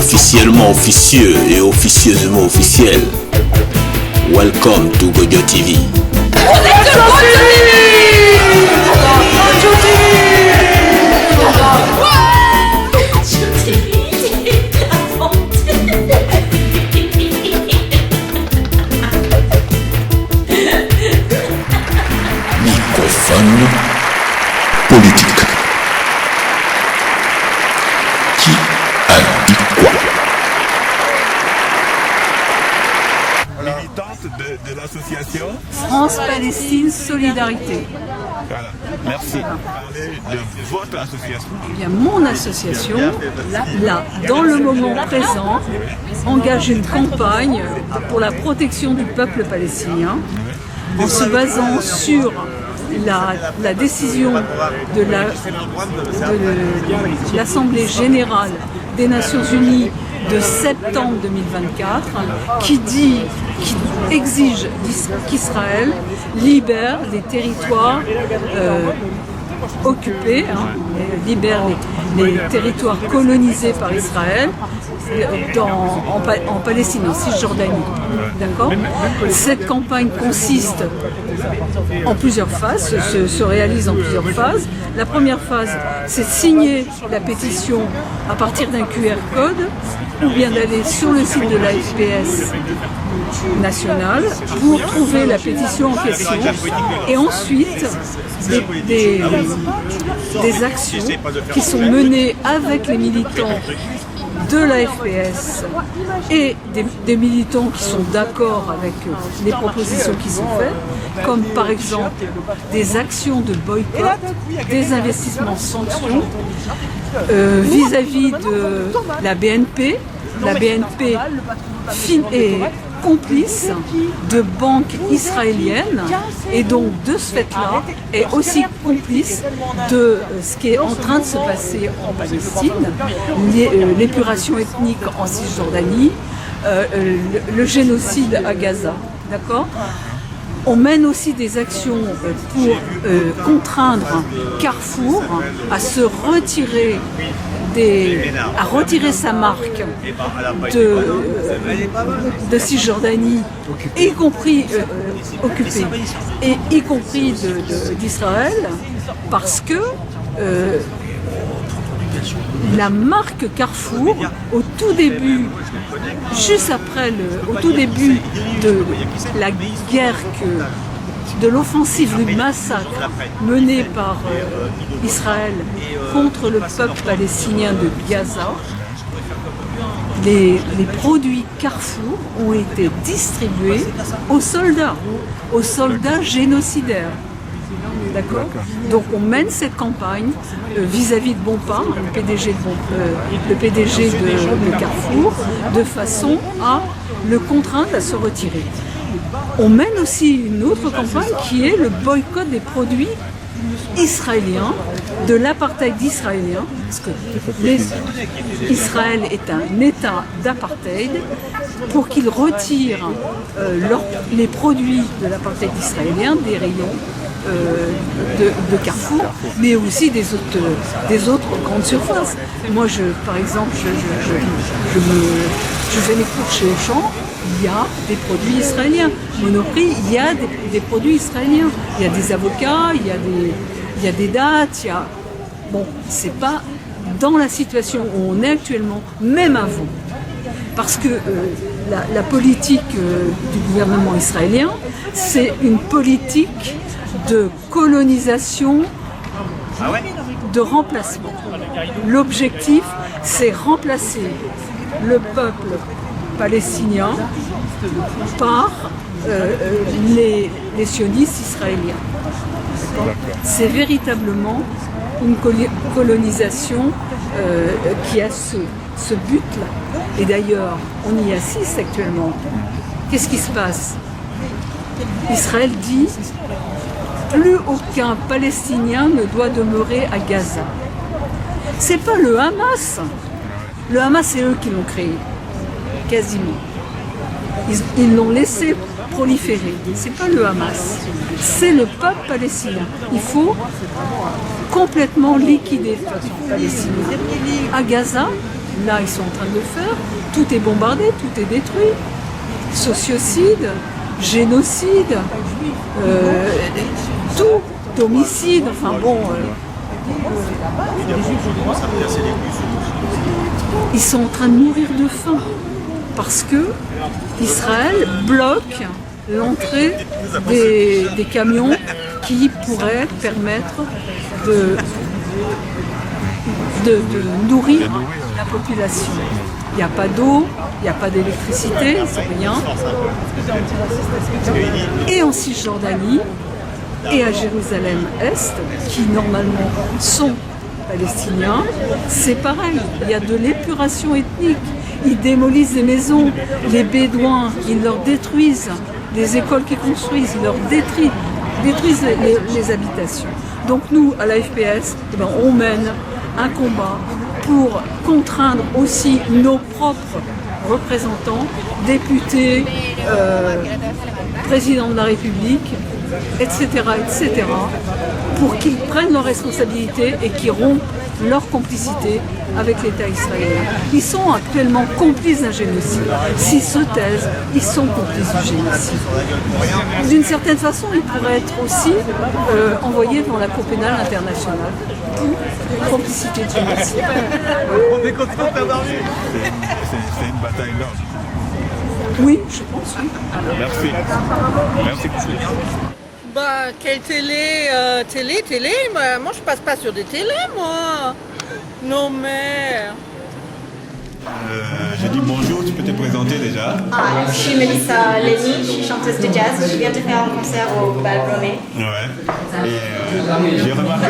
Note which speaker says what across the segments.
Speaker 1: officiellement officieux et officieusement officiel. Welcome to Gojo TV. Microphone politique. Qui a dit quoi?
Speaker 2: Militante de l'association
Speaker 3: France-Palestine Solidarité.
Speaker 2: Voilà. Merci. Parlez de votre association.
Speaker 3: Eh bien, mon association, là, dans le moment présent, engage une campagne pour la protection du peuple palestinien en se basant sur la décision de l'Assemblée générale des Nations Unies de septembre 2024 qui exige qu'Israël libère les territoires occupés, libère les territoires colonisés par Israël en Palestine, en Cisjordanie. D'accord ? Cette campagne consiste en plusieurs phases, se réalise en plusieurs phases. La première phase, c'est de signer la pétition à partir d'un QR code ou bien d'aller sur le site de la FPS nationale pour trouver la pétition en question et ensuite des actions qui sont menées avec les militants de la FPS et des militants qui sont d'accord avec les propositions qui sont faites, comme par exemple des actions de boycott, des investissements sanctions vis-à-vis de la BNP. La BNP est complice de banques israéliennes et donc de ce fait-là est aussi complice de ce qui est en train de se passer en Palestine, l'épuration ethnique en Cisjordanie, le génocide à Gaza. D'accord ? On mène aussi des actions pour contraindre Carrefour à se retirer à retirer sa marque de Cisjordanie, y compris occupée, et y compris d'Israël, parce que la marque Carrefour, au tout début, au tout début de la guerre de l'offensive du massacre menée par Israël contre le peuple palestinien de Gaza, les produits Carrefour ont été distribués aux soldats génocidaires. D'accord ? Donc on mène cette campagne vis-à-vis de Bompard, le PDG de Carrefour, de façon à le contraindre à se retirer. On mène aussi une autre campagne qui est le boycott des produits israéliens, de l'apartheid israélien, parce que Israël est un État d'apartheid, pour qu'il retire les produits de l'apartheid israélien des rayons de Carrefour, mais aussi des autres grandes surfaces. Moi, par exemple, je fais mes cours chez Auchan. Il y a des produits israéliens. Monoprix, il y a des produits israéliens. Il y a des avocats, il y a des dates, Bon, c'est pas dans la situation où on est actuellement, même avant. Parce que la politique du gouvernement israélien, c'est une politique de colonisation, de remplacement. L'objectif, c'est remplacer le peuple palestinien par les sionistes israéliens. C'est véritablement une colonisation qui a ce but-là. Et d'ailleurs, on y assiste actuellement. Qu'est-ce qui se passe ? Israël dit « Plus aucun Palestinien ne doit demeurer à Gaza ». C'est pas le Hamas. Le Hamas, c'est eux qui l'ont créé. Quasiment. Ils l'ont laissé proliférer. C'est pas le Hamas, c'est le peuple palestinien. Il faut complètement liquider le peuple palestinien. À Gaza, Là, ils sont en train de le faire. Tout est bombardé, tout est détruit. Sociocide, génocide, tout, homicide, enfin bon. Ils sont en train de mourir de faim parce que Israël bloque l'entrée des camions qui pourraient permettre de nourrir la population. Il n'y a pas d'eau, il n'y a pas d'électricité, c'est rien. Et en Cisjordanie et à Jérusalem-Est, qui normalement sont palestiniens, c'est pareil. Il y a de l'épuration ethnique. Ils démolissent des maisons, les Bédouins, ils leur détruisent les écoles qu'ils construisent, ils leur détruisent les habitations. Donc nous, à la FPS, on mène un combat pour contraindre aussi nos propres représentants, députés, présidents de la République, etc., pour qu'ils prennent leurs responsabilités et qu'ils rompent leur complicité avec l'État israélien. Ils sont actuellement complices d'un génocide. S'ils se taisent, ils sont complices du génocide. D'une certaine façon, ils pourraient être aussi envoyés devant la Cour pénale internationale pour complicité de génocide.
Speaker 2: On est content d'avoir vu. C'est une bataille d'ordre.
Speaker 3: Oui, je pense, oui.
Speaker 2: Merci. Merci beaucoup.
Speaker 4: Bah, quelle télé télé moi je passe pas sur des télés, moi. Non, mais...
Speaker 2: J'ai dit bonjour, tu peux te présenter déjà.
Speaker 5: Je suis Mélissa Lenny, je suis chanteuse de jazz. Je viens de faire un concert au Bal Bromé.
Speaker 2: Ouais. Et j'ai remarqué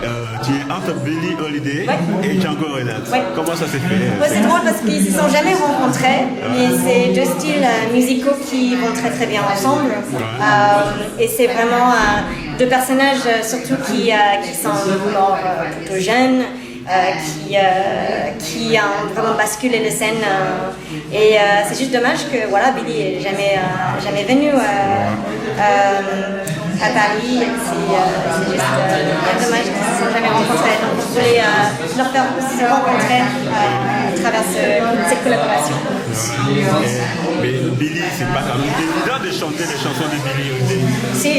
Speaker 2: que tu es entre Billie Holiday et Django Reinhardt.
Speaker 5: Ouais.
Speaker 2: Comment ça s'est fait?
Speaker 5: C'est drôle parce qu'ils ne se sont jamais rencontrés, mais c'est deux styles musicaux qui vont très très bien ensemble. Et c'est vraiment deux personnages surtout qui sont morts plutôt jeunes. Qui ont vraiment basculé la scène et c'est juste dommage que Billy n'est jamais venu à Paris. C'est juste dommage qu'ils ne se sont jamais rencontrés. Donc on voulait leur faire se rencontrer à travers cette collaboration.
Speaker 2: Mais Billy, c'est pas comme évident de chanter les chansons de Billy Holiday.
Speaker 5: Si,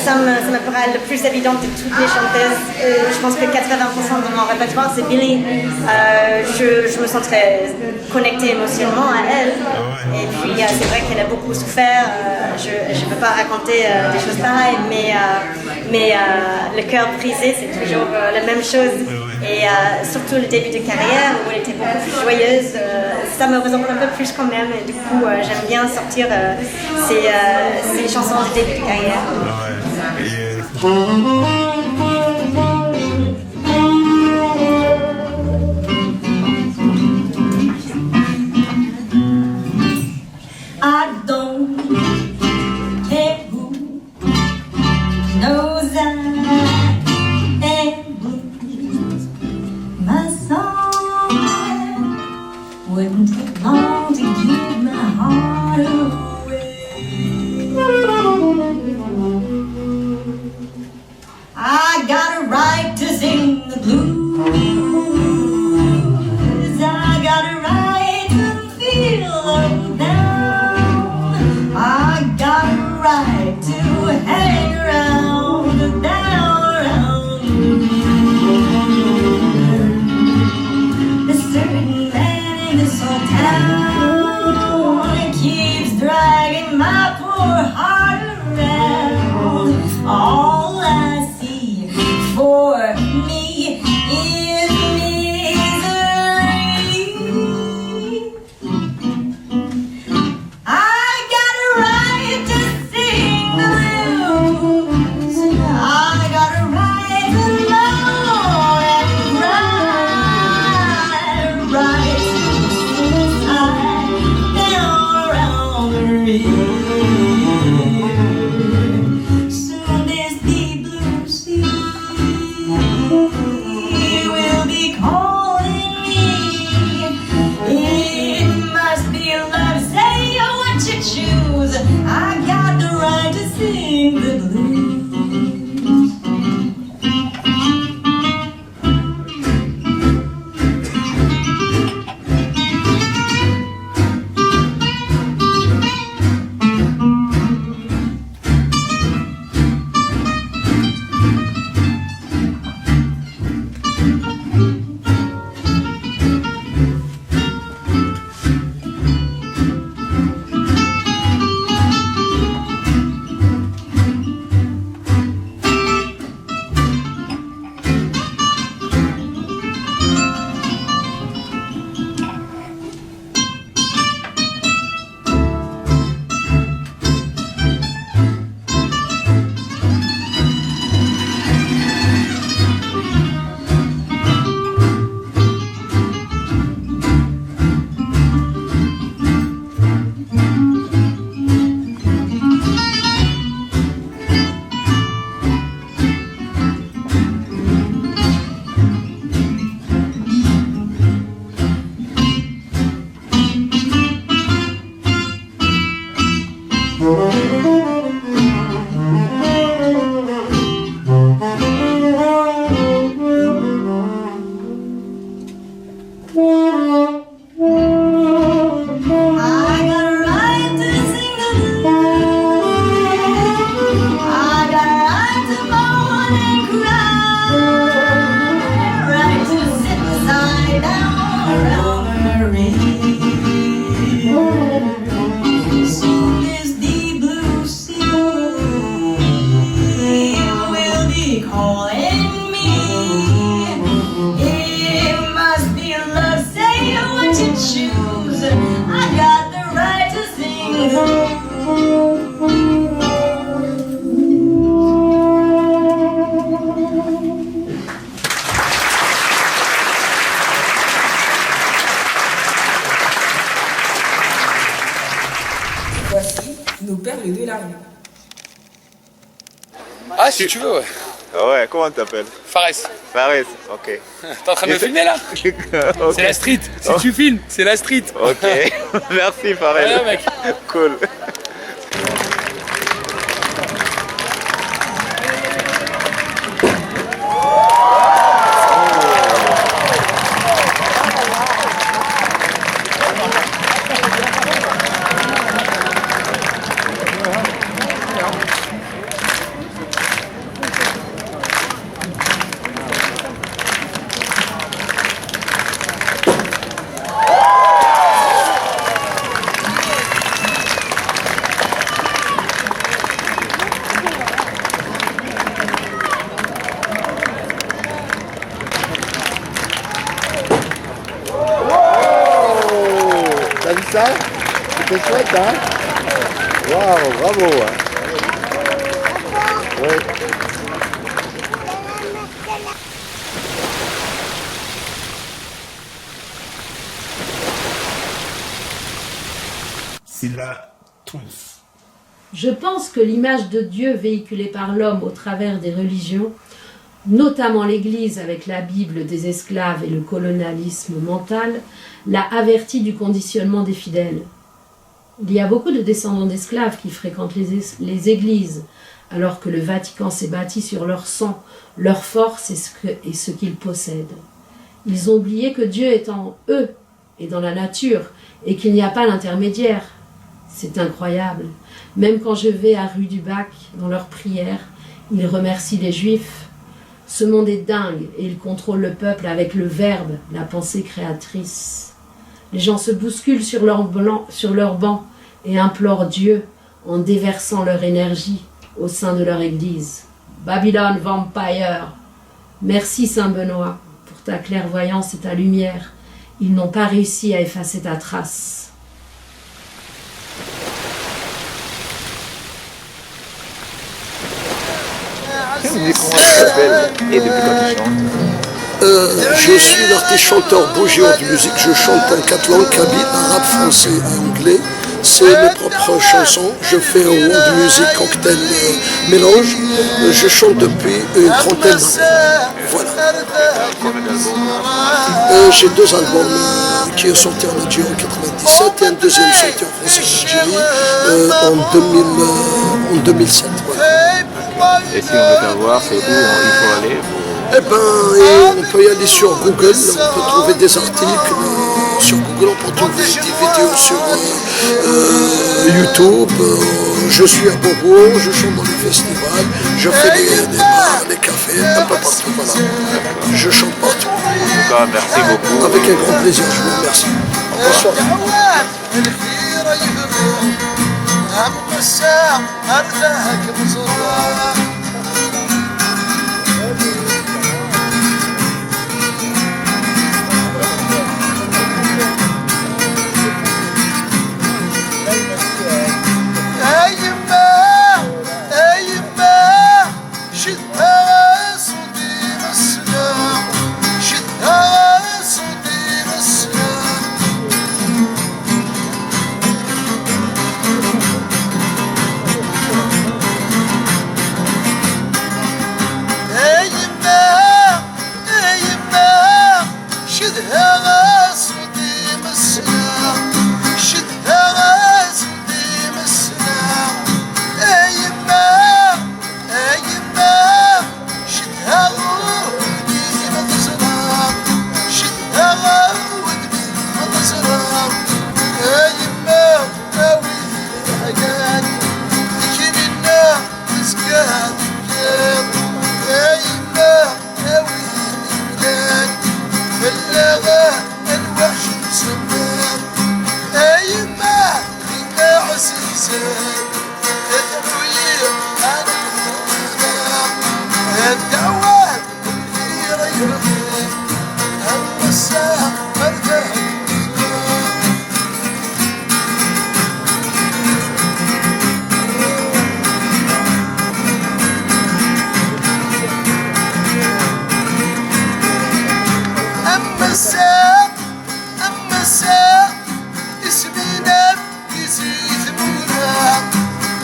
Speaker 5: ça me paraît le plus évident de toutes les chanteuses. Je pense que 80% de mon répertoire c'est Billy. Je me sens très connectée émotionnellement à elle. Et puis c'est vrai qu'elle a beaucoup souffert. Je ne peux pas raconter des choses pareilles, mais le cœur brisé c'est toujours la même chose. Et surtout le début de carrière où elle était beaucoup plus joyeuse, ça me ressemble un peu plus quand même. Et du coup, j'aime bien sortir ces chansons du début de carrière.
Speaker 6: I don't care who knows I am blue. My song wouldn't take long to give my heart away.
Speaker 7: Ah, si tu veux, ouais.
Speaker 2: Ouais, comment tu t'appelles?
Speaker 7: Fares.
Speaker 2: Fares, ok.
Speaker 7: T'es en train de me filmer là?
Speaker 2: Ok.
Speaker 7: C'est la street. Si tu filmes, c'est la street.
Speaker 2: Ok, merci Fares.
Speaker 7: Ouais, mec.
Speaker 2: Cool.
Speaker 8: T'as vu ça? C'était chouette, hein? Waouh, bravo! Ouais.
Speaker 2: C'est la trance.
Speaker 9: Je pense que l'image de Dieu véhiculée par l'homme au travers des religions, notamment l'Église avec la Bible des esclaves et le colonialisme mental, l'a averti du conditionnement des fidèles. Il y a beaucoup de descendants d'esclaves qui fréquentent les églises, alors que le Vatican s'est bâti sur leur sang, leur force et ce qu'ils possèdent. Ils ont oublié que Dieu est en eux et dans la nature, et qu'il n'y a pas d'intermédiaire. C'est incroyable. Même quand je vais à rue du Bac, dans leurs prières, ils remercient les Juifs. Ce monde est dingue et il contrôle le peuple avec le verbe, la pensée créatrice. Les gens se bousculent sur leur banc et implorent Dieu en déversant leur énergie au sein de leur église. Babylone Vampire. Merci Saint-Benoît pour ta clairvoyance et ta lumière. Ils n'ont pas réussi à effacer ta trace.
Speaker 8: Comment tu t'appelles et depuis quand tu chantes?
Speaker 10: Je suis l'artiste chanteur Bougion de musique. Je chante en 4 langues, kabyle, arabe, français et anglais. C'est mes propres chansons. Je fais un world music cocktail mélange. Je chante depuis une trentaine d'années. Voilà. J'ai 2 albums qui sont sortis en Algérie en 97 et un deuxième sorti en France en Algérie en 2007. Voilà.
Speaker 8: Et si on veut t'avoir, c'est où il faut aller?
Speaker 10: Eh ben, on peut y aller sur Google, on peut trouver des articles sur Google, on peut trouver des vidéos sur YouTube. Je suis à Bobo, je chante dans les festivals, je fais des bars, des cafés, un peu partout, voilà. Je chante partout.
Speaker 8: En tout cas, merci beaucoup.
Speaker 10: Avec un grand plaisir, je vous remercie. Bonsoir.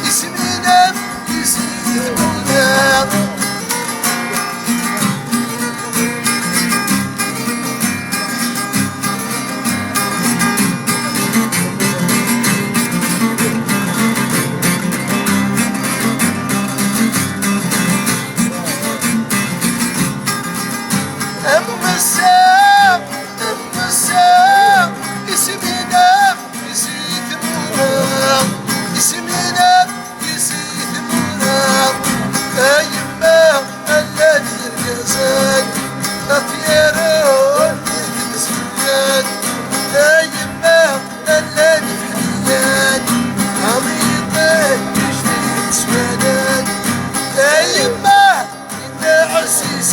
Speaker 11: اسمي نام يزيد مولانا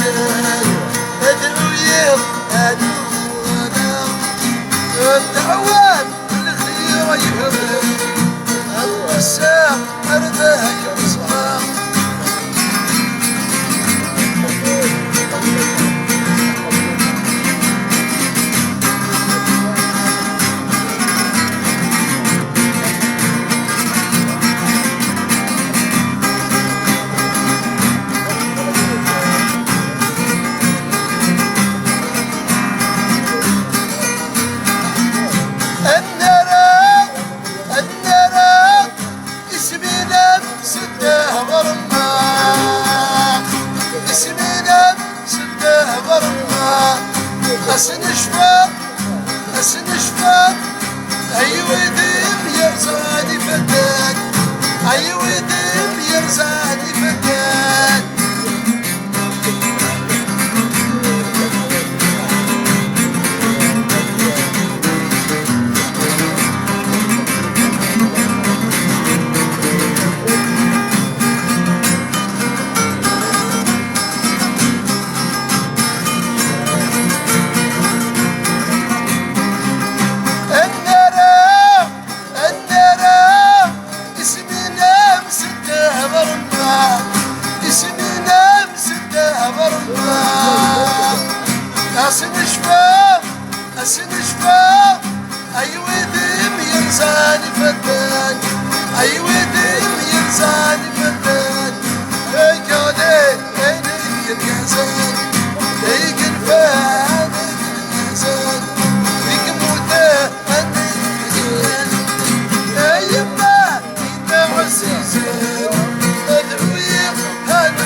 Speaker 10: العزال أدعو أنا الدعوات الخير يهرب الساق أرداك مصرام أسنشفى أيوة ديم يرزاني فتاك أيوة ديم يرزاني فتاك أسنشفى أيوة ديم يرزاني فتاك أيوة ديم يرزاني فتاك هيك عليك عينيك الجزان هيك الفان الجزان هيك موتى الجزان أيما إنت عزيزان أدعوية هذا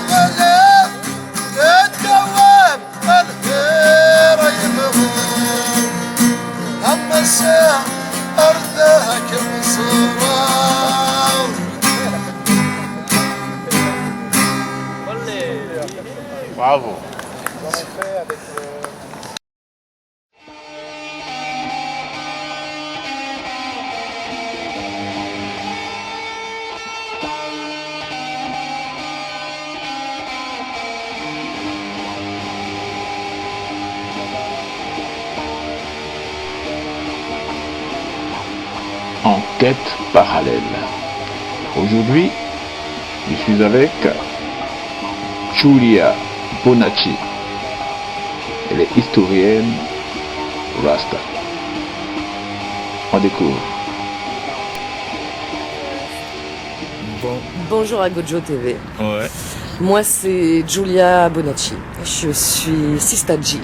Speaker 10: الغلا الدوام الخير يبغى أما الساعة أرضاك مصرام
Speaker 2: Bravo.
Speaker 1: Enquête parallèle. Aujourd'hui, je suis avec Giulia Bonacci. Elle est historienne Rasta. On découvre.
Speaker 11: Bonjour à Gojo TV.
Speaker 2: Ouais.
Speaker 11: Moi c'est Giulia Bonacci. Je suis Sistaji.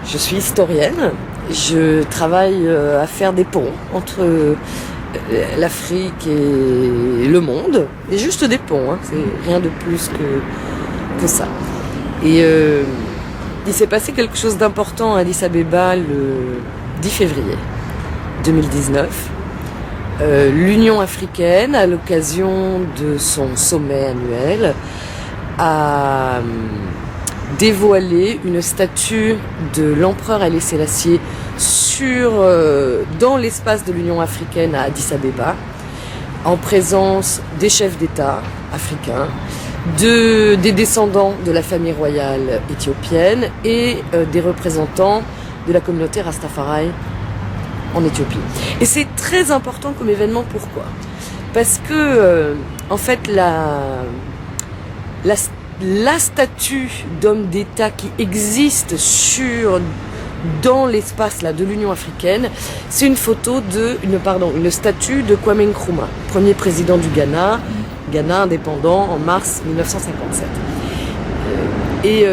Speaker 11: Je suis historienne. Je travaille à faire des ponts entre l'Afrique et le monde. Et juste des ponts, hein. C'est rien de plus que ça. Et il s'est passé quelque chose d'important à Addis Abeba le 10 février 2019. L'Union africaine, à l'occasion de son sommet annuel, a dévoilé une statue de l'empereur Haïlé Sélassié dans l'espace de l'Union africaine à Addis Abeba, en présence des chefs d'État africains, des descendants de la famille royale éthiopienne et des représentants de la communauté Rastafari en Éthiopie. Et c'est très important comme événement, pourquoi ? Parce que, en fait, la statue d'homme d'État qui existe dans l'espace là de l'Union africaine, c'est une statue de Kwame Nkrumah, premier président du Ghana indépendant en mars 1957. Et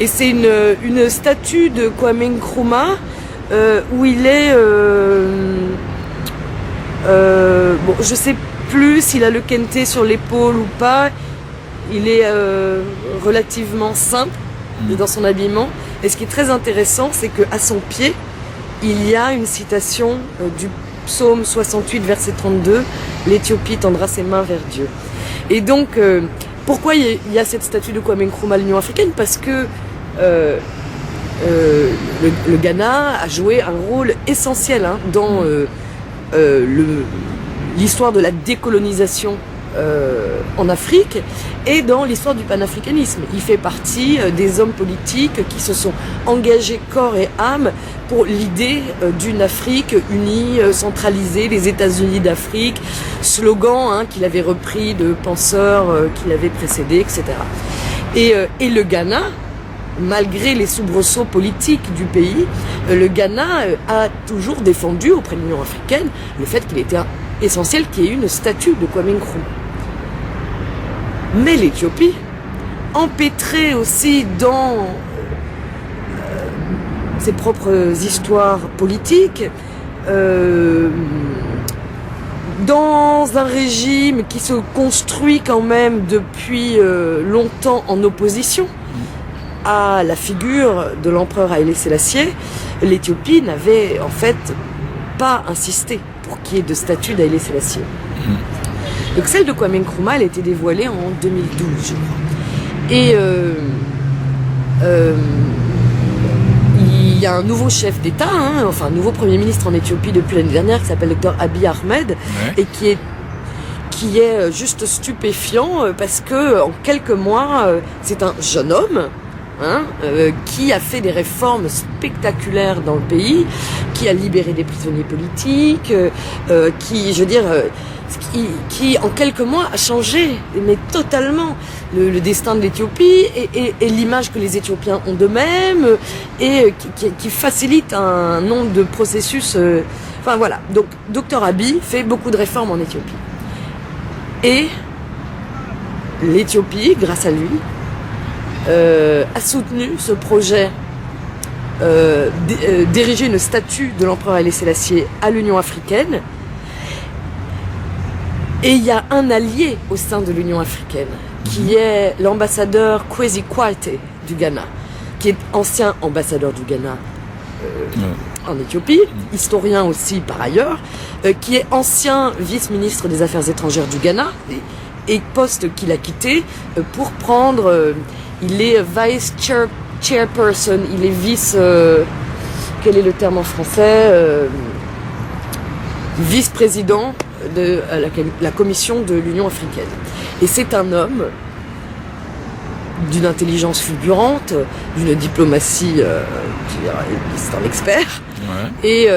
Speaker 11: c'est une statue de Kwame Nkrumah où il est, je sais plus s'il a le kente sur l'épaule ou pas. Il est relativement simple dans son habillement. Et ce qui est très intéressant, c'est qu'à son pied, il y a une citation du psaume 68, verset 32, « L'Éthiopie tendra ses mains vers Dieu ». Et donc, pourquoi il y a cette statue de Kwame Nkrumah à l'Union africaine ? Parce que le Ghana a joué un rôle essentiel dans l'histoire de la décolonisation en Afrique et dans l'histoire du panafricanisme. Il fait partie des hommes politiques qui se sont engagés corps et âme pour l'idée d'une Afrique unie, centralisée, les États-Unis d'Afrique, slogan qu'il avait repris de penseurs qui l'avaient précédé, etc. Et le Ghana, malgré les soubresauts politiques du pays, le Ghana a toujours défendu auprès de l'Union africaine le fait qu'il était essentiel qu'il y ait une statue de Kwame Nkrumah. Mais l'Éthiopie, empêtrée aussi dans ses propres histoires politiques, dans un régime qui se construit quand même depuis longtemps en opposition à la figure de l'empereur Haïlé Sélassié, l'Éthiopie n'avait en fait pas insisté pour qu'il y ait de statue d'Haïlé Sélassié. Donc celle de Kwame Nkrumah, elle a été dévoilée en 2012, je crois. Et il y a un nouveau chef d'État, enfin un nouveau Premier ministre en Éthiopie depuis l'année dernière, qui s'appelle Dr Abiy Ahmed, et qui est juste stupéfiant parce que en quelques mois, c'est un jeune homme qui a fait des réformes spectaculaires dans le pays, qui a libéré des prisonniers politiques, qui en quelques mois a changé, mais totalement, le destin de l'Éthiopie et l'image que les Éthiopiens ont d'eux-mêmes, et qui facilite un nombre de processus. Enfin voilà, donc Dr Abiy fait beaucoup de réformes en Éthiopie. Et l'Éthiopie, grâce à lui, a soutenu ce projet d'ériger une statue de l'empereur Haïlé Sélassié à l'Union africaine. Et il y a un allié au sein de l'Union africaine, qui est l'ambassadeur Kwesi Kwartey du Ghana, qui est ancien ambassadeur du Ghana en Éthiopie, historien aussi par ailleurs, qui est ancien vice-ministre des Affaires étrangères du Ghana, et poste qu'il a quitté pour prendre... il est chairperson, il est vice... quel est le terme en français vice-président de la commission de l'Union africaine. Et c'est un homme d'une intelligence fulgurante, d'une diplomatie, c'est un expert, et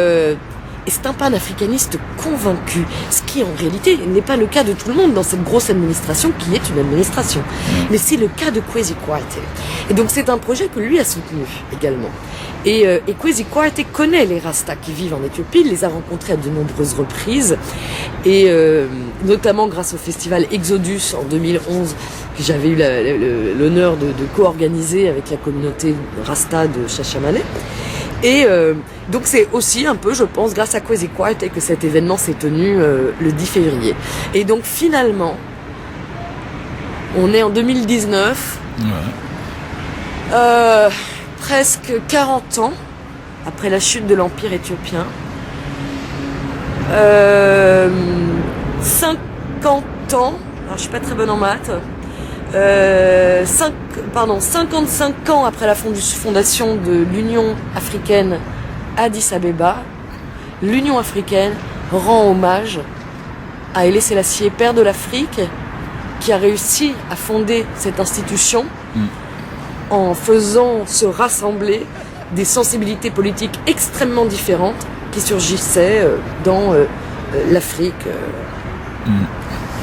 Speaker 11: c'est un panafricaniste convaincu, ce qui en réalité n'est pas le cas de tout le monde dans cette grosse administration qui est une administration. Mais c'est le cas de Kwesi Kwartey. Et donc c'est un projet que lui a soutenu également. Et Kwesi Kwartey connaît les Rastas qui vivent en Éthiopie, il les a rencontrés à de nombreuses reprises, et notamment grâce au festival Exodus en 2011, que j'avais eu l'honneur de co-organiser avec la communauté Rasta de Chachamane. Et donc c'est aussi un peu, je pense, grâce à Kwesi Kwartey que cet événement s'est tenu le 10 février. Et donc finalement, on est en 2019, presque 40 ans après la chute de l'Empire éthiopien, 50 ans, alors je suis pas très bonne en maths, 55 ans après la fondation de l'Union africaine à Addis Abeba, l'Union africaine rend hommage à Haïlé Sélassié, père de l'Afrique, qui a réussi à fonder cette institution en faisant se rassembler des sensibilités politiques extrêmement différentes qui surgissaient dans l'Afrique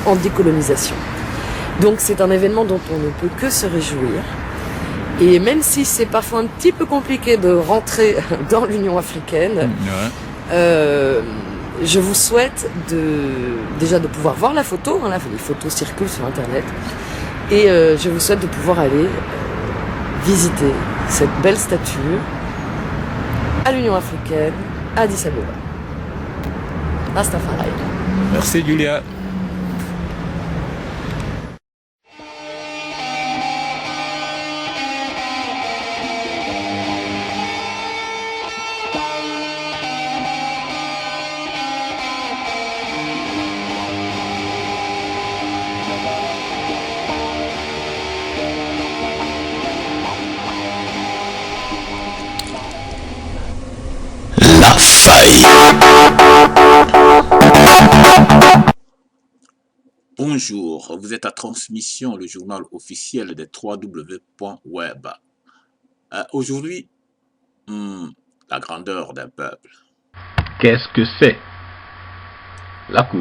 Speaker 11: en décolonisation. Donc c'est un événement dont on ne peut que se réjouir. Et même si c'est parfois un petit peu compliqué de rentrer dans l'Union africaine, je vous souhaite déjà de pouvoir voir la photo. Les photos circulent sur Internet. Et je vous souhaite de pouvoir aller visiter cette belle statue à l'Union africaine, à Addis Abeba. Rastafari.
Speaker 7: Merci Julia.
Speaker 1: La faille. Bonjour, vous êtes à Transmission, le journal officiel des www.web. Aujourd'hui, la grandeur d'un peuple.
Speaker 12: Qu'est-ce que c'est? La cour.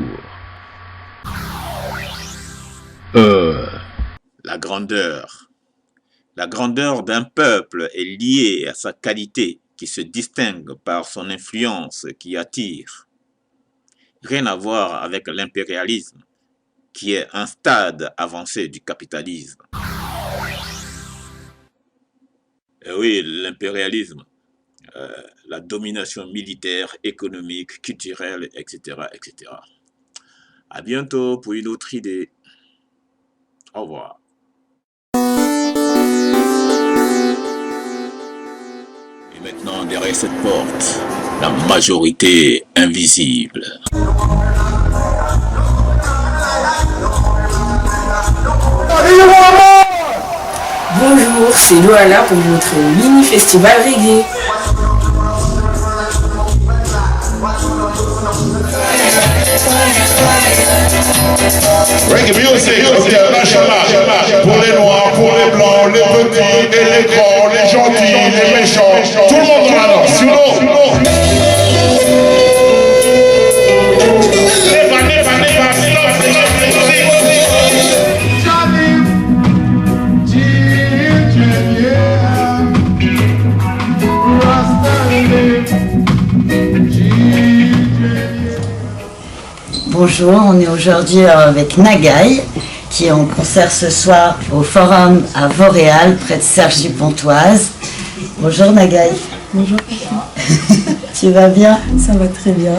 Speaker 1: La grandeur. La grandeur d'un peuple est liée à sa qualité qui se distingue par son influence qui attire. Rien à voir avec l'impérialisme, qui est un stade avancé du capitalisme. Et oui, l'impérialisme, la domination militaire, économique, culturelle, etc., etc. À bientôt pour une autre idée. Au revoir. Et maintenant, derrière cette porte, la majorité invisible.
Speaker 13: Bonjour, c'est Loala pour votre mini-festival reggae.
Speaker 2: Reggae music international pour les noirs, pour les blancs, les petits et les grands, les gentils, les méchants, tout le monde dans la danse,
Speaker 14: Bonjour, on est aujourd'hui avec Nagaï qui est en concert ce soir au Forum à Vauréal, près de Cergy-Pontoise. Bonjour Nagaï.
Speaker 15: Bonjour.
Speaker 14: Tu vas bien?
Speaker 15: Ça va très bien.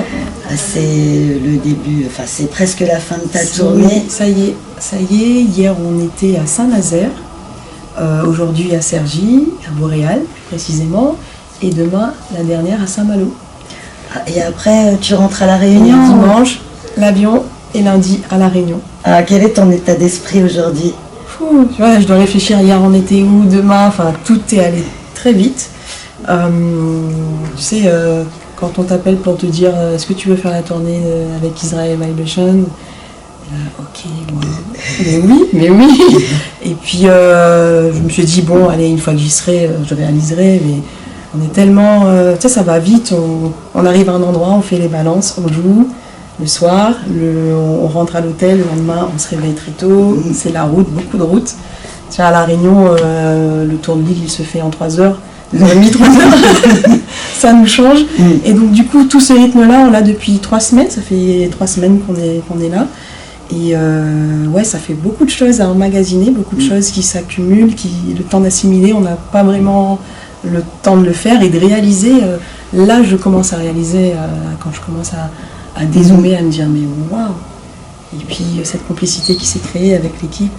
Speaker 14: C'est le début, enfin c'est presque la fin de ta tournée.
Speaker 15: Ça y est. Hier on était à Saint-Nazaire, aujourd'hui à Cergy, à Vauréal plus précisément, et demain la dernière à Saint-Malo.
Speaker 14: Et après tu rentres à La Réunion?
Speaker 15: Dimanche, l'avion, et lundi à La Réunion.
Speaker 14: Quel est ton état d'esprit aujourd'hui?
Speaker 15: Tu vois, je dois réfléchir, hier on était où, demain, enfin tout est allé très vite. Tu sais, quand on t'appelle pour te dire est-ce que tu veux faire la tournée avec Israel Vibration, ok, bon. mais oui. Et puis je me suis dit bon, allez, une fois que j'y serai, je réaliserai, mais on est tellement, tu sais, ça va vite, on arrive à un endroit, on fait les balances, on joue. Le soir, on rentre à l'hôtel, le lendemain on se réveille très tôt, c'est la route, beaucoup de route. Tiens, à La Réunion, le tour de l'île il se fait en 3 heures, 2h30, 3 heures, ça nous change. Et donc du coup tout ce rythme-là, on l'a depuis 3 semaines, ça fait 3 semaines qu'on est là. Et ouais, ça fait beaucoup de choses à emmagasiner, beaucoup de choses qui s'accumulent, le temps d'assimiler, on n'a pas vraiment le temps de le faire et de réaliser. Là je commence à réaliser, quand je commence à dézoomer, à me dire mais waouh. Et puis cette complicité qui s'est créée avec l'équipe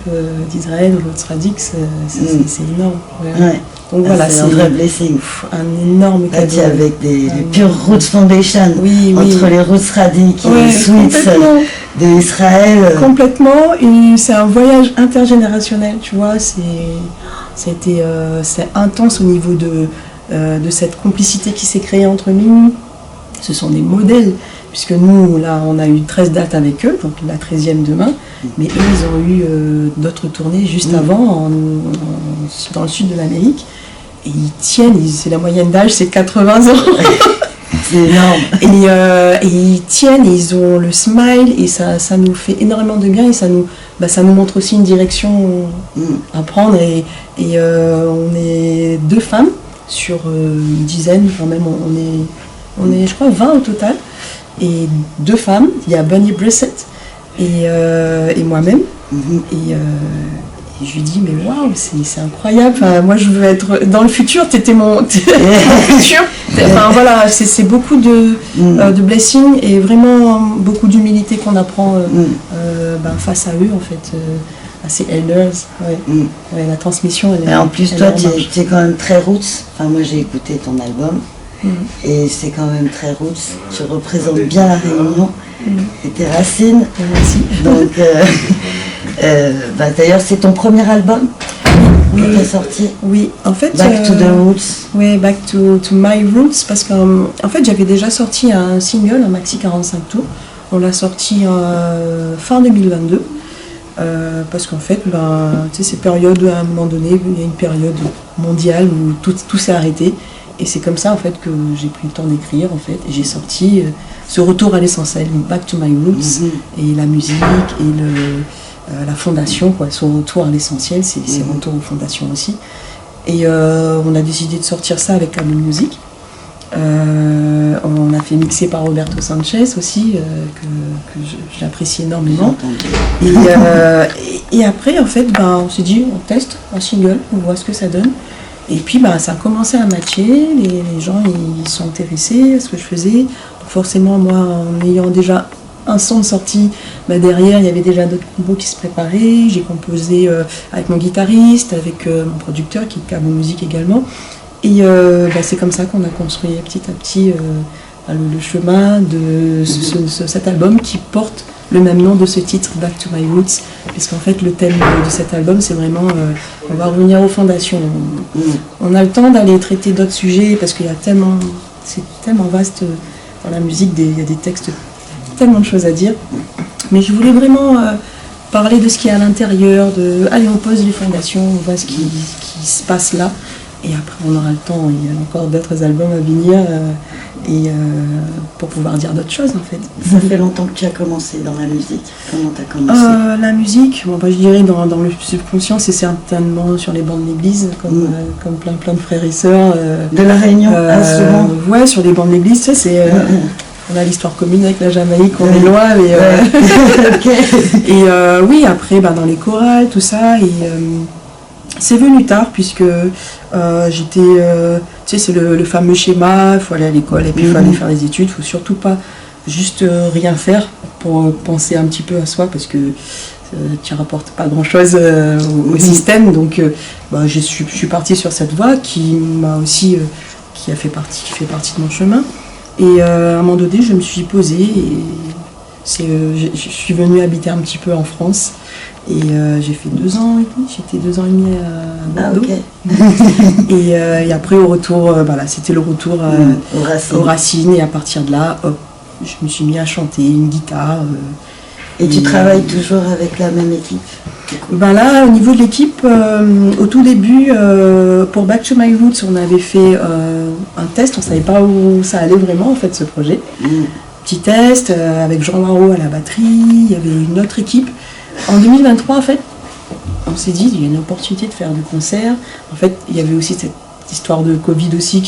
Speaker 15: d'Israël, Roots Radix, c'est énorme.
Speaker 14: Ouais.
Speaker 15: Donc voilà,
Speaker 14: c'est un vrai blessing.
Speaker 15: Un énorme cadeau.
Speaker 14: Avec des Pure Roots Foundation, entre les Roots Radix et les Sweets d'Israël.
Speaker 15: Complètement, c'est un voyage intergénérationnel, tu vois, c'est intense au niveau de cette complicité qui s'est créée entre nous. Ce sont des modèles. Puisque nous, là, on a eu 13 dates avec eux, donc la 13e demain, mais eux, ils ont eu d'autres tournées juste avant, dans le sud de l'Amérique, et ils tiennent, c'est la moyenne d'âge, c'est 80 ans.
Speaker 14: C'est énorme.
Speaker 15: Et ils tiennent, et ils ont le smile, et ça nous fait énormément de bien, et ça nous montre aussi une direction à prendre, et on est 2 femmes sur une dizaine, quand même, on est, je crois, 20 au total. Et 2 femmes, il y a Bunny Brissett et moi-même. Et je lui dis mais waouh, c'est incroyable. Enfin, moi je veux être dans le futur. T'étais mon futur. Enfin voilà, c'est beaucoup de blessings et vraiment beaucoup d'humilité qu'on apprend face à eux en fait, à ces elders. Ouais, la transmission.
Speaker 14: Et en plus toi, tu es quand même très roots. Enfin moi j'ai écouté ton album. Et c'est quand même très roots, tu représentes bien La Réunion et tes racines. Donc, d'ailleurs, c'est ton premier album qui est sorti.
Speaker 15: Oui, en fait.
Speaker 14: Back to the Roots.
Speaker 15: Oui, Back to My Roots, parce qu'en fait, j'avais déjà sorti un single, un maxi 45 tours. On l'a sorti fin 2022. parce qu'en fait, ces périodes, à un moment donné, il y a une période mondiale où tout s'est arrêté. Et c'est comme ça en fait que j'ai pris le temps d'écrire en fait. Et j'ai sorti ce retour à l'essentiel, Back to My Roots, et la musique et la fondation, quoi. Son retour à l'essentiel, c'est retour aux fondations aussi. Et on a décidé de sortir ça avec Cable Music. On a fait mixer par Roberto Sanchez aussi, que j'apprécie énormément. Et après, en fait, on s'est dit, on teste un single, on voit ce que ça donne. Et puis, ça a commencé à matcher, les gens ils sont intéressés à ce que je faisais. Donc forcément, moi, en ayant déjà un son de sortie, derrière, il y avait déjà d'autres combos qui se préparaient. J'ai composé avec mon guitariste, avec mon producteur, qui est Cabo Music également. Et c'est comme ça qu'on a construit petit à petit le chemin de cet album qui porte le même nom de ce titre, Back to My Roots, puisqu'en fait le thème de cet album c'est vraiment on va revenir aux fondations. On a le temps d'aller traiter d'autres sujets parce qu'il y a c'est tellement vaste dans la musique, il y a des textes, tellement de choses à dire. Mais je voulais vraiment parler de ce qui est à l'intérieur, allez on pose les fondations, on voit ce qui se passe là. Et après, on aura le temps, il y a encore d'autres albums à venir pour pouvoir dire d'autres choses en fait.
Speaker 14: Ça fait longtemps que tu as commencé dans la musique. Comment tu as commencé
Speaker 15: La musique, je dirais dans le subconscient, c'est certainement sur les bancs de l'église, comme plein de frères et sœurs.
Speaker 14: De la Réunion, souvent.
Speaker 15: Ouais, sur les bancs de l'église, tu sais, on a l'histoire commune avec la Jamaïque, on est loin, mais... Et oui, après, dans les chorales, tout ça, et... c'est venu tard puisque j'étais, tu sais, c'est le fameux schéma, il faut aller à l'école et puis il faut aller faire les études, il ne faut surtout pas juste rien faire pour penser un petit peu à soi parce que tu ne rapportes pas grand chose au système. Donc je suis partie sur cette voie qui m'a aussi, qui fait partie de mon chemin. Et à un moment donné, je me suis posée et je suis venue habiter un petit peu en France. Et j'ai fait 2 ans et demi, j'étais 2 ans et demi à Bordeaux. Et après au retour, c'était le retour aux racines. Et à partir de là, je me suis mis à chanter une guitare.
Speaker 14: Et tu travailles toujours avec la même équipe?
Speaker 15: Là, au niveau de l'équipe, au tout début, pour Back to My Roots, on avait fait un test, on ne savait pas où ça allait vraiment en fait ce projet. Petit test avec Jean Waro à la batterie, il y avait une autre équipe. En 2023, en fait, on s'est dit, il y a une opportunité de faire des concerts. En fait, il y avait aussi cette histoire de Covid aussi,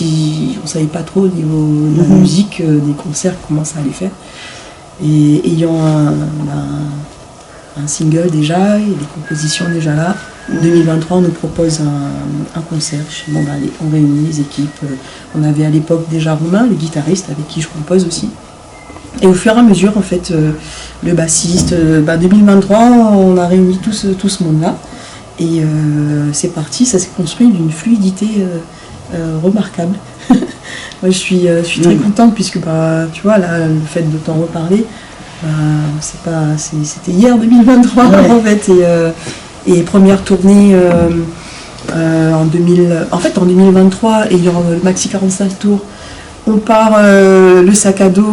Speaker 15: on ne savait pas trop au niveau de la musique, des concerts, comment ça allait faire. Et ayant un single déjà, et des compositions déjà là, en 2023, on nous propose un concert. Allez, on réunit les équipes. On avait à l'époque déjà Romain, le guitariste, avec qui je compose aussi. Et au fur et à mesure, en fait, le bassiste, 2023, on a réuni tout ce monde-là. Et c'est parti, ça s'est construit d'une fluidité remarquable. Moi, je suis très contente puisque, tu vois, là, le fait de t'en reparler, c'était hier 2023, en fait. Et première tournée en 2023, ayant le Maxi 45 tours, on part le sac à dos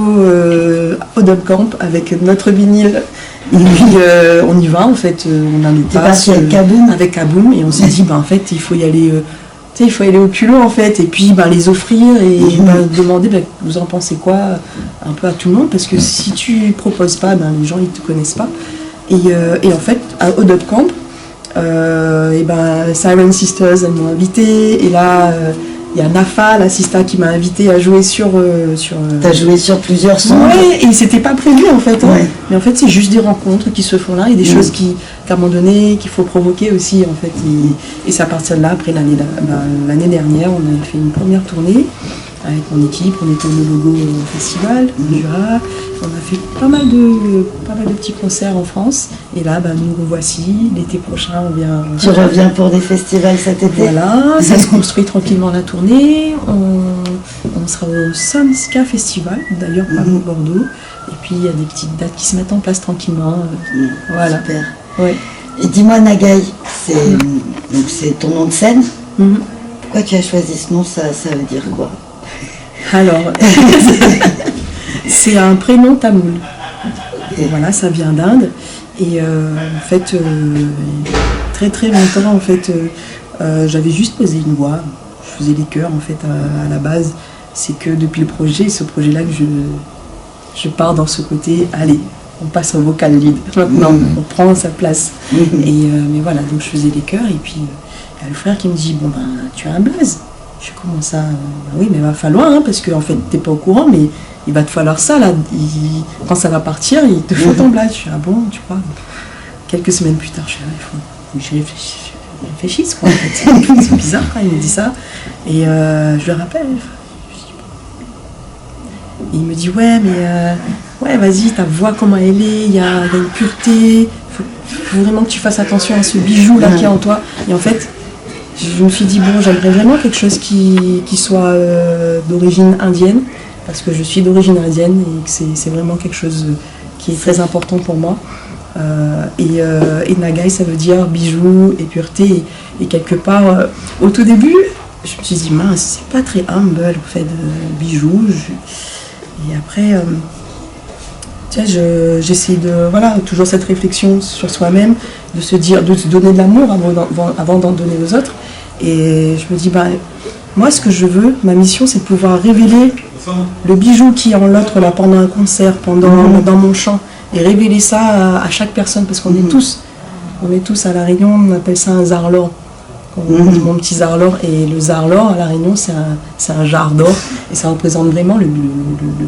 Speaker 15: au Dub Camp avec notre vinyle. Et puis on y va en fait, on a le pass avec Kaboom et on s'est dit en fait il faut y aller, il faut y aller au culot en fait et puis les offrir et demander vous en pensez quoi un peu à tout le monde parce que si tu proposes pas, les gens ils te connaissent pas. Et en fait au Dub Camp, Siren Sisters elles m'ont invité et là. Il y a Nafa, la Sista, qui m'a invité à jouer sur...
Speaker 14: T'as joué sur plusieurs sons?
Speaker 15: Oui, et c'était pas prévu en fait. Hein. Mais en fait, c'est juste des rencontres qui se font là et des choses qu'à un moment donné, qu'il faut provoquer aussi en fait. Et c'est à partir de là, après l'année dernière, on avait fait une première tournée avec mon équipe, on était au logo festival, Jura. On a fait pas mal de petits concerts en France. Et là, nous revoici. L'été prochain, on vient...
Speaker 14: Tu reviens pour des festivals cet été?
Speaker 15: Voilà, ça se construit tranquillement la tournée. On sera au Samska Festival, d'ailleurs pas au Bordeaux. Et puis, il y a des petites dates qui se mettent en place tranquillement. Voilà.
Speaker 14: Super.
Speaker 15: Ouais.
Speaker 14: Et dis-moi, Nagaï, c'est ton nom de scène? Pourquoi tu as choisi ce nom? Ça veut dire quoi?
Speaker 15: Alors, c'est un prénom tamoul. Et voilà, ça vient d'Inde. Et en fait, très très longtemps, en fait, j'avais juste posé une voix. Je faisais les chœurs, en fait, à la base. C'est que depuis ce projet-là, que je pars dans ce côté, allez, on passe au vocal lead. Maintenant, on prend sa place. Mais voilà, donc je faisais les chœurs, et puis il y a le frère qui me dit, bon ben, tu as un blaze. Je commence ça, oui, mais il va falloir, hein, parce qu'en fait, t'es pas au courant, mais il va te falloir ça, là. Quand ça va partir, il te faut ton blaze. Je suis, ah bon, tu crois? Quelques semaines plus tard, je suis là, je réfléchisse, quoi, en fait. C'est bizarre, quand il me dit ça. Et je le rappelle. Et il me dit, ouais, mais ouais, vas-y, ta voix, comment elle est, il y a une pureté, faut vraiment que tu fasses attention à ce bijou là qui est en toi. Et en fait, je me suis dit, bon, j'aimerais vraiment quelque chose qui soit d'origine indienne, parce que je suis d'origine indienne et que c'est vraiment quelque chose qui est très important pour moi. Et Nagai, ça veut dire bijou et pureté. Et quelque part, au tout début, je me suis dit, mince, c'est pas très humble, en fait, bijou. Et après, tu sais, j'essaie de, voilà, toujours cette réflexion sur soi-même, de se dire, de se donner de l'amour avant d'en donner aux autres. Et je me dis, bah, moi, ce que je veux, ma mission, c'est de pouvoir révéler le bijou qui est en l'autre là pendant un concert, dans mon chant, et révéler ça à chaque personne, parce qu'on est tous à La Réunion, on appelle ça un zarlor. Mon petit zarlor, et le zarlor à La Réunion, c'est un jar d'or, et ça représente vraiment le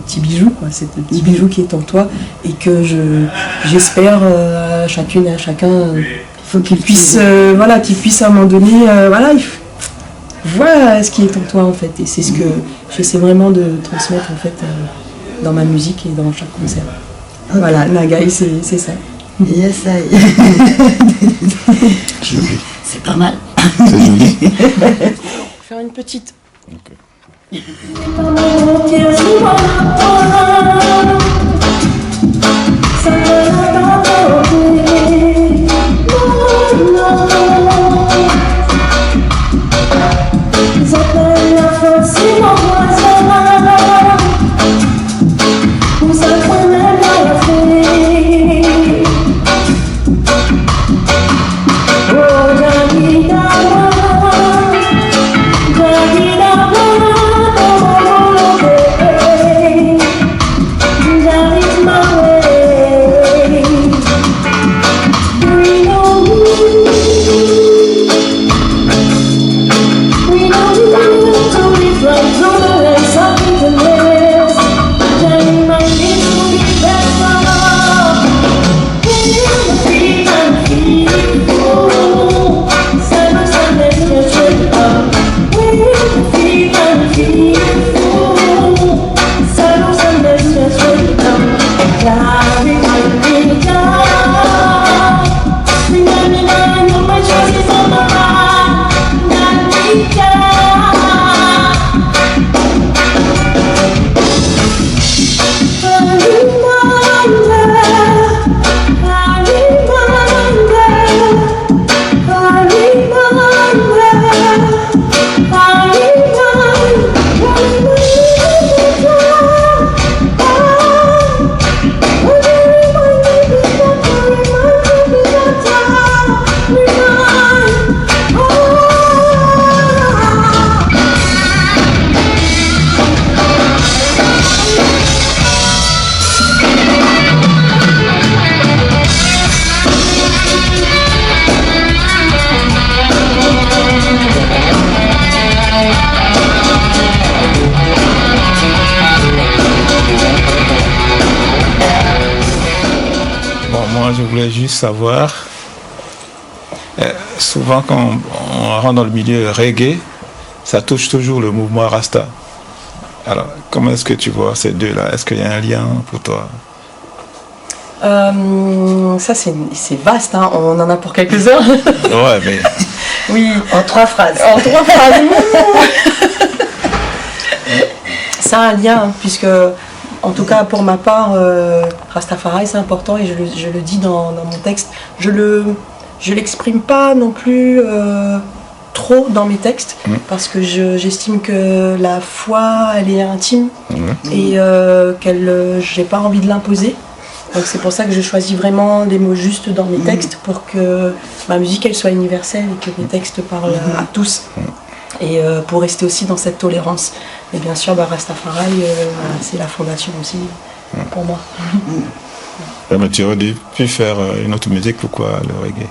Speaker 15: petit bijou, quoi. C'est le petit bijou qui est en toi, et que j'espère à chacune et à chacun qu'il puisse, voilà, qu'il puisse à un moment donné, voilà, voilà ce qui est en toi, en fait, et c'est ce que j'essaie vraiment de transmettre, en fait, dans ma musique et dans chaque concert. Voilà, Nagai, c'est ça.
Speaker 14: Yes, I.
Speaker 12: Joli.
Speaker 14: C'est pas mal.
Speaker 12: C'est joli.
Speaker 15: Faire une petite.
Speaker 16: Je voulais juste savoir, souvent quand on rentre dans le milieu reggae, ça touche toujours le mouvement Rasta. Alors, comment est-ce que tu vois ces deux-là? Est-ce qu'il y a un lien pour toi?
Speaker 15: Ça, c'est vaste, hein. On en a pour quelques heures.
Speaker 16: Ouais, mais...
Speaker 15: Oui,
Speaker 14: en 3 phrases.
Speaker 15: En 3 phrases. Ça a un lien, puisque... En tout cas, pour ma part, Rastafari, c'est important, et je le dis dans mon texte. Je l'exprime pas non plus trop dans mes textes, parce que j'estime que la foi, elle est intime, et j'ai pas envie de l'imposer. Donc c'est pour ça que je choisis vraiment les mots justes dans mes textes pour que ma musique elle soit universelle et que mes textes parlent à tous. Et pour rester aussi dans cette tolérance. Et bien sûr, Rastafari, c'est la fondation aussi pour moi.
Speaker 16: Mais tu aurais pu faire une autre musique, pourquoi le reggae?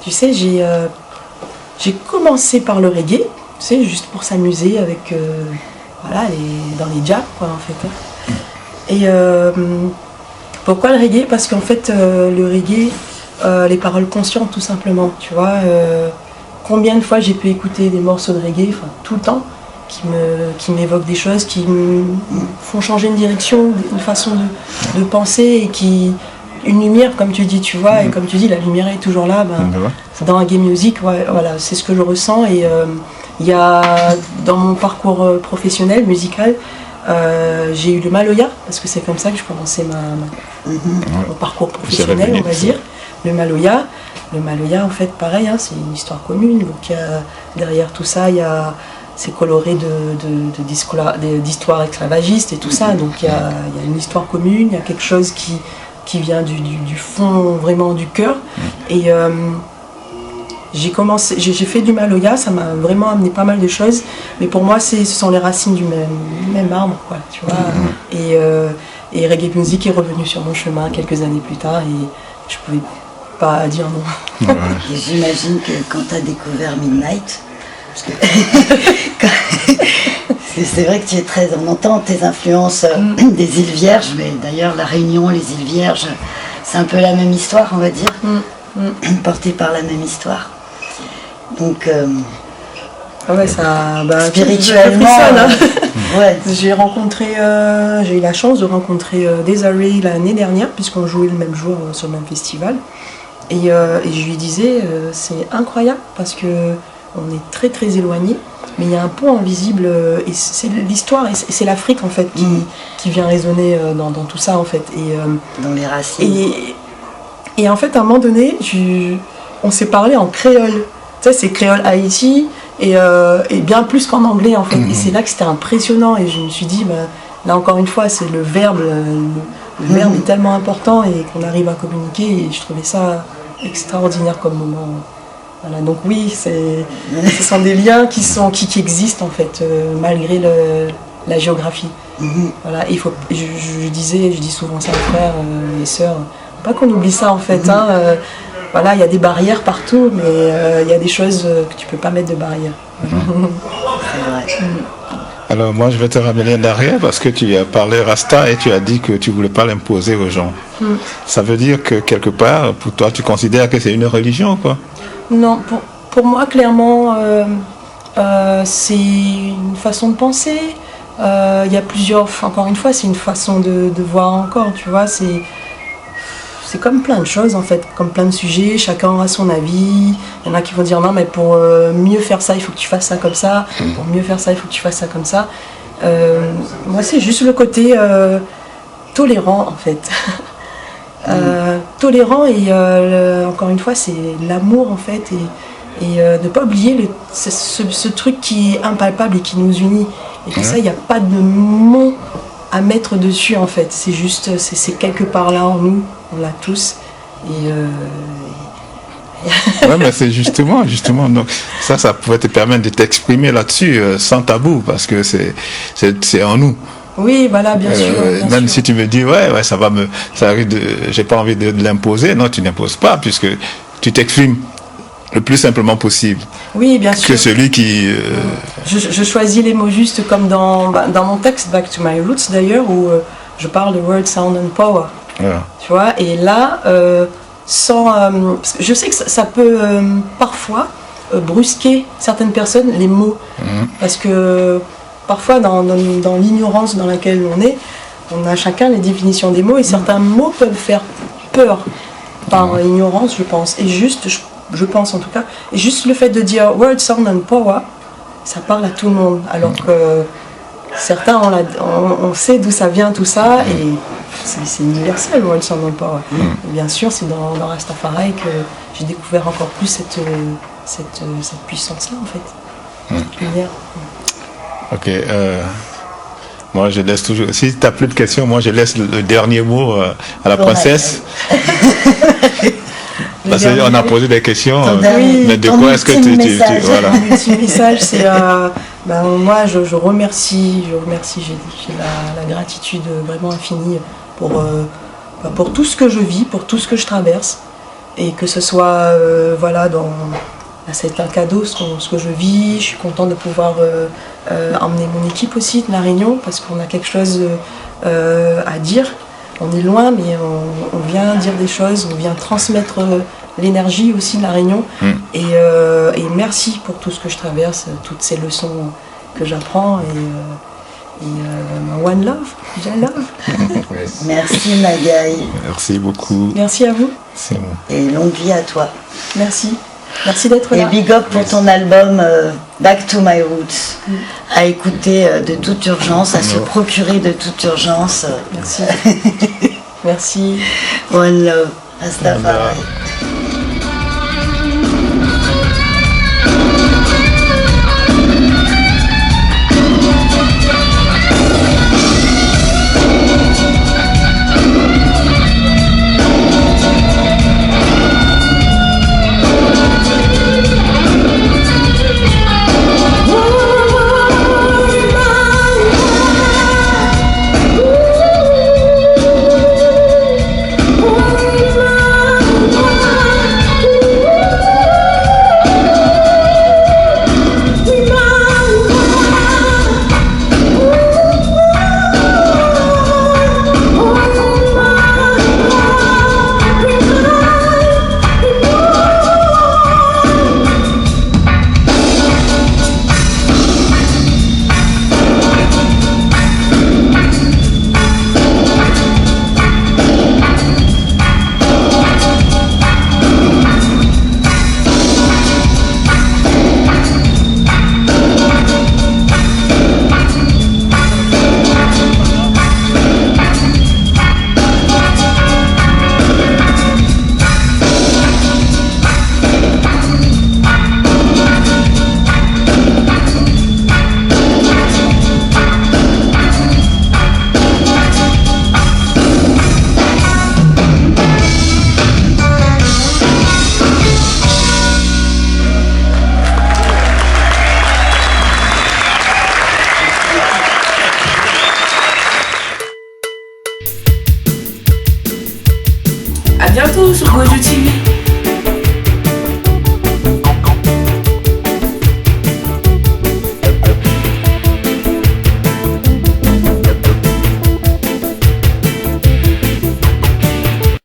Speaker 15: Tu sais, j'ai commencé par le reggae, tu sais, juste pour s'amuser avec, dans les jams, quoi, en fait. Et pourquoi le reggae? Parce qu'en fait, le reggae, les paroles conscientes, tout simplement, tu vois. Combien de fois j'ai pu écouter des morceaux de reggae, enfin, tout le temps, qui m'évoquent des choses, qui me font changer une direction, une façon de penser, et une lumière, comme tu dis, tu vois, et comme tu dis, la lumière est toujours là. Dans reggae music, voilà, c'est ce que je ressens. Et il y a, dans mon parcours professionnel, musical, j'ai eu le Maloya, parce que c'est comme ça que je commençais mon parcours professionnel, on va dire. Le Maloya, en fait, pareil, c'est une histoire commune. Donc derrière tout ça, c'est coloré d'histoires esclavagistes et tout ça. Donc il y a une histoire commune, il y a quelque chose qui vient du fond, vraiment du cœur. Et j'ai fait du Maloya, ça m'a vraiment amené pas mal de choses. Mais pour moi, ce sont les racines du même arbre, quoi, tu vois. Et reggae music est revenu sur mon chemin quelques années plus tard et je pouvais pas dire non.
Speaker 14: Et j'imagine que quand tu as découvert Midnight, c'est vrai que tu es on entend tes influences des îles Vierges, mais d'ailleurs la Réunion, les îles Vierges, c'est un peu la même histoire, on va dire, portée par la même histoire. Donc
Speaker 15: spirituellement, j'ai eu la chance de rencontrer Desiree l'année dernière, puisqu'on jouait le même jour sur le même festival. Et je lui disais, c'est incroyable parce que on est très très éloignés, mais il y a un pont invisible et c'est l'histoire et c'est l'Afrique en fait qui vient résonner dans tout ça en fait.
Speaker 14: Dans les racines.
Speaker 15: Et en fait à un moment donné, on s'est parlé en créole. Tu sais, c'est créole Haïti et bien plus qu'en anglais en fait. Et c'est là que c'était impressionnant et je me suis dit, là encore une fois, c'est le verbe. Le verbe est tellement important et qu'on arrive à communiquer et je trouvais ça extraordinaire comme moment. Voilà, donc oui, ce sont des liens qui existent en fait, malgré la géographie. Voilà, je dis souvent ça aux frères et sœurs, pas qu'on oublie ça en fait. Voilà, il y a des barrières partout, mais il y a des choses que tu peux pas mettre de barrières.
Speaker 14: C'est vrai.
Speaker 16: Alors moi je vais te ramener en arrière parce que tu as parlé Rasta et tu as dit que tu ne voulais pas l'imposer aux gens. Ça veut dire que quelque part, pour toi, tu considères que c'est une religion, quoi?
Speaker 15: Non, pour moi clairement, c'est une façon de penser. Il y a plusieurs, encore une fois, c'est une façon de voir encore, tu vois, c'est comme plein de choses en fait, comme plein de sujets, chacun a son avis. Il y en a qui vont dire non mais pour mieux faire ça il faut que tu fasses ça comme ça, pour mieux faire ça il faut que tu fasses ça comme ça. Moi c'est juste le côté tolérant en fait. Tolérant et encore une fois c'est l'amour en fait et ne pas oublier ce truc qui est impalpable et qui nous unit. Et tout ça il n'y a pas de mots à mettre dessus en fait, c'est juste, c'est quelque part là en nous, on l'a tous.
Speaker 16: Ouais, mais c'est justement, donc ça pourrait te permettre de t'exprimer là-dessus sans tabou, parce que c'est en nous.
Speaker 15: Oui, voilà, bien sûr.
Speaker 16: Même si tu me dis, ça arrive j'ai pas envie de l'imposer, non, tu n'imposes pas, puisque tu t'exprimes le plus simplement possible.
Speaker 15: Oui, bien sûr.
Speaker 16: Que celui qui...
Speaker 15: Je choisis les mots justes, comme dans mon texte Back to My Roots d'ailleurs, où je parle de Word, Sound and Power.
Speaker 16: Voilà.
Speaker 15: Tu vois, et là, parce que je sais que ça peut parfois brusquer certaines personnes, les mots. Parce que parfois, dans l'ignorance dans laquelle on a chacun les définitions des mots, et certains mots peuvent faire peur par ignorance, je pense. Et juste... Je pense en tout cas, et juste le fait de dire Word, Sound and Power, ça parle à tout le monde, alors que certains, on sait d'où ça vient tout ça, et c'est universel, Word, Sound and Power. Et bien sûr, c'est dans Rastafari que j'ai découvert encore plus cette puissance-là, en fait, cette lumière.
Speaker 16: Ok, Moi, je laisse toujours. Si tu n'as plus de questions, moi, je laisse le dernier mot à la
Speaker 14: Bon,
Speaker 16: princesse. Parce qu'on a posé des questions. Mais de
Speaker 15: ton
Speaker 16: quoi est-ce que tu voilà.
Speaker 15: Mon petit message, c'est moi, je remercie, j'ai la gratitude vraiment infinie pour tout ce que je vis, pour tout ce que je traverse, et que ce soit c'est un cadeau ce que je vis. Je suis contente de pouvoir emmener mon équipe aussi de La Réunion, parce qu'on a quelque chose à dire. On est loin, mais on vient dire des choses, on vient transmettre l'énergie aussi de La Réunion. Et merci pour tout ce que je traverse, toutes ces leçons que j'apprends. One love, I love.
Speaker 14: Merci Magaï.
Speaker 16: Merci beaucoup.
Speaker 15: Merci à vous.
Speaker 16: C'est bon.
Speaker 14: Et longue vie à toi.
Speaker 15: Merci. Merci d'être là.
Speaker 14: Et big up pour ton album Back to My Roots. À écouter de toute urgence, à se procurer de toute urgence.
Speaker 15: Merci. Merci.
Speaker 14: One love. Rastafari.
Speaker 13: À bientôt sur Gojo TV.